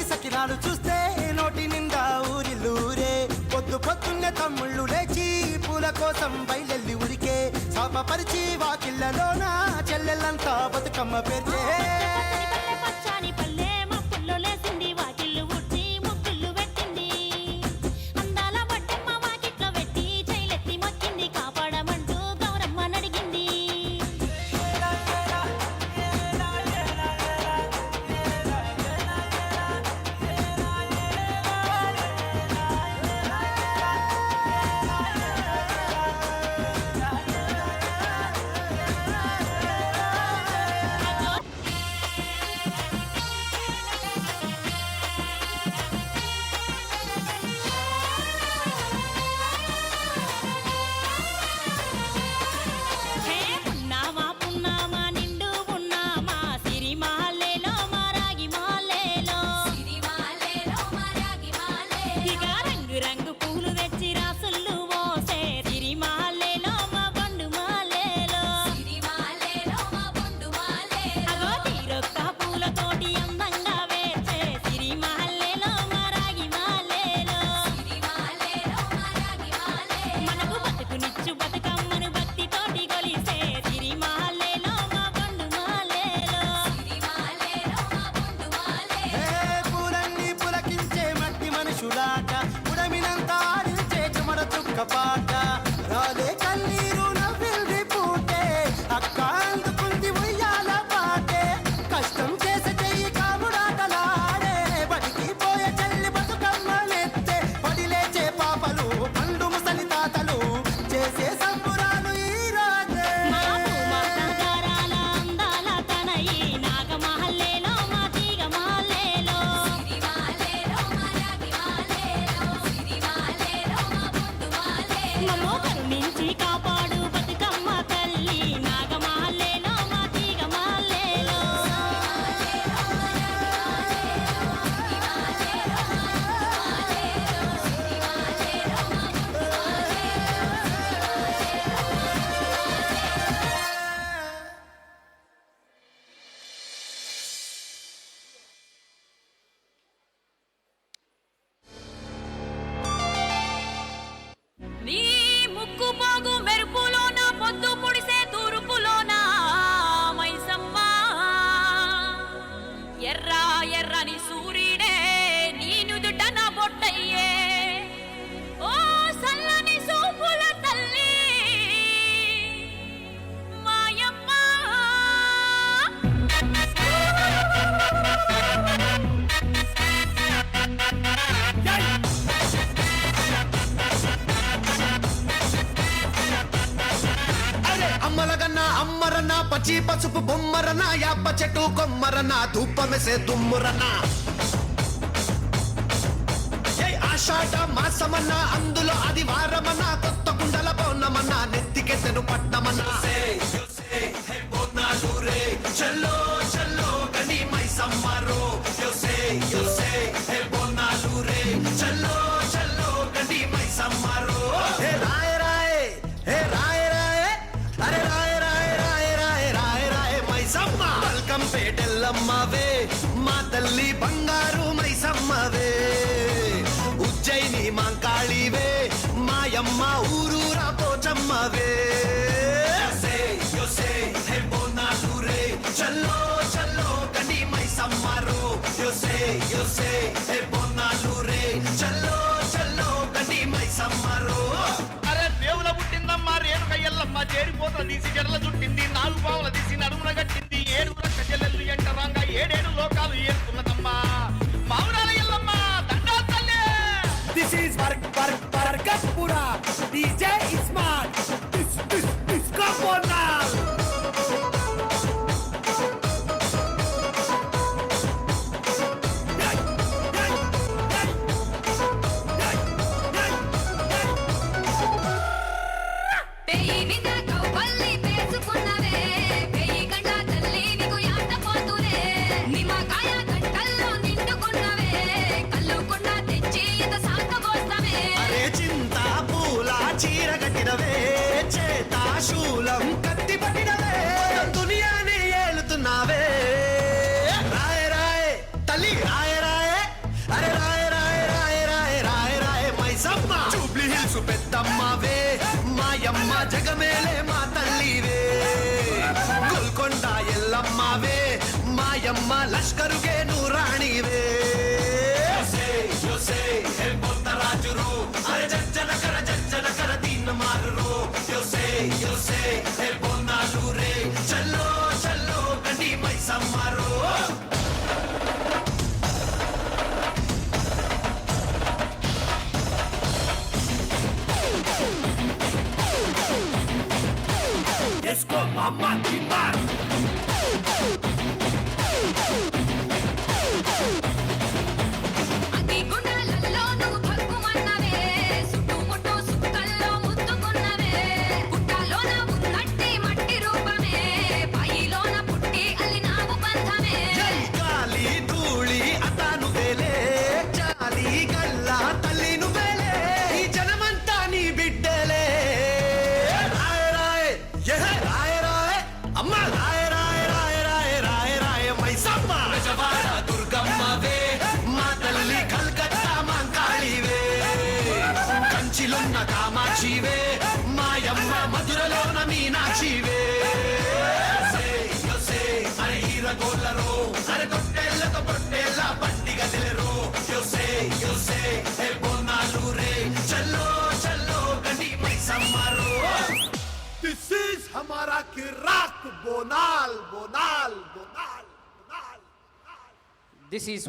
సకినాలు చూస్తే నోటి నిండా ఊరిల్లూరే పొద్దు పొద్దున్నే తమ్ముళ్ళు లేచి పూల కోసం బయలెల్లి ఉరికే శాపపరిచి వాకిళ్ళలోన చెల్లెళ్ళంతా బతుకమ్మ పేర్చే పాట రాలే కన్నీరు నవ్వింది పూటే అక్క అందుకుంది ఉయ్యాల పాటే కష్టం చేసి చెయ్యి కాముడాటలాడే బడికి పోయే చెల్లి బతుకమ్మనెత్తే పడి లేచే పాపలు పండు ముసలి తాతలు చేసే సంబురాలు ఈ రాజే కాపాడు బతుకమ్మ తల్లి నాగమాలేలో మా తీగమాలేలో నీ ముక్కు పోగు మెరుపు బొమ్మరన పచ్చి పసుపు బొమ్మరన యాప చెట్టు కొమ్మరన ధూపమెసే దుమ్మురన ఆషాఢ మాసమన్న అందులో ఆదివారమన్న కొత్త కుండల పౌర్ణమన్న నెత్తికెత్తెను పట్నమన్న చల్లో చల్లో గని మైసమ్మ రో యో సే హే బోనాలు రే చల్లో చల్లో గని మైసమ్మ రో హే రాయ రాయ హే రాయ రాయ అరే రాయ రాయ రాయ రాయ రాయ రాయ మైసమ్మ వెల్కమ్ పేటెల్లమ్మవే మా తల్లి బంగారు మైసమ్మవే ఉజ్జయిని మాంకాళివే మాయమ్మ ఊరూరా పోచమ్మవే హే బోనాలు రే చల్లో చల్లో గని మైసమ్మ రో యో సే హే బోనాలు రే చల్లో చల్లో గని మైసమ్మ రో అరే దేవుల పుట్టిందమ్మ రేణుక ఎల్లమ్మ చేరిపోతల తీసి జడల చుట్టింది నాలుగు పావుల తీసి నడుమున కట్టింది ఏడు రక్క చెల్లెళ్ళు ఎంటరాంగా ఏడేడు లోకాలు ఏరుతున్నదమ్మా మావురాల ఎల్లమ్మ దండా తల్లి. This is Vargapura. DJ Ismat. Disco Bonal. పెయి వింద కౌపల్లి పేసుకున్నవే పెయి గంట తల్లి నీకు యాట పోతులే నిమ్మకాయ గంటల్లో నిండుకున్నవే కల్లు కొండ తెచ్చి ఇంత సాకబోస్తవే అరే చింత పూల చీర కట్టినవే చేత శూలం కత్తి పట్టినవే దునియాని ఏలుతున్నావే రాయ రాయ తల్లి రాయ రాయ అరే రాయ రాయ రాయ రాయ రాయ రాయ మైసమ్మ జూబ్లీ హిల్స్ పెద్దమ్మవే మాయమ్మ జగమేలే మా తల్లివే గోల్కొండ ఎల్లమ్మవే మాయమ్మ లష్కరుగే నూరాణివే యో సే హే బొత్తరాజురు అరే జజ్జన కర దీన్ మారురు యో సే హే బోనాలు రే చల్లో చల్లో గండి మైసమ్మ రో Disco Mama Timar. అగ్గి గుండాలలో నువ్వు భగ్గుమన్నవే సుట్టుముట్టు సుక్కల్లో ముద్దుకున్నవే పుట్టలోన ఉన్నట్టి మట్టి రూపమే పైలోన పుట్టి అల్లినావు బంధమే గాలి ధూళి అతాను వేలే జాలి గల్ల తల్లి నువ్వేలే ఈ జనమంతా నీ బిడ్డలే రాయ రాయ రాయ రాయ అమ్మ రాయ రాయ రాయ రాయ రాయ రాయ మైసమ్మ బెజవాడ దుర్గమ్మవే మా తల్లి కల్కత్తా మాంకాళివే కంచిలున్న కామాక్షివే మాయమ్మ మధురలోన మీనాక్షివే అరే హీరగోళ్ళరో అరే తొట్టేళ్ళతో పొట్టేళ్ళ పండిగ తెలిరో యో సే హే బోనాలు రే చల్లో చల్లో గండి మైసమ్మ రో This is Hamara Kirak Bonal. This is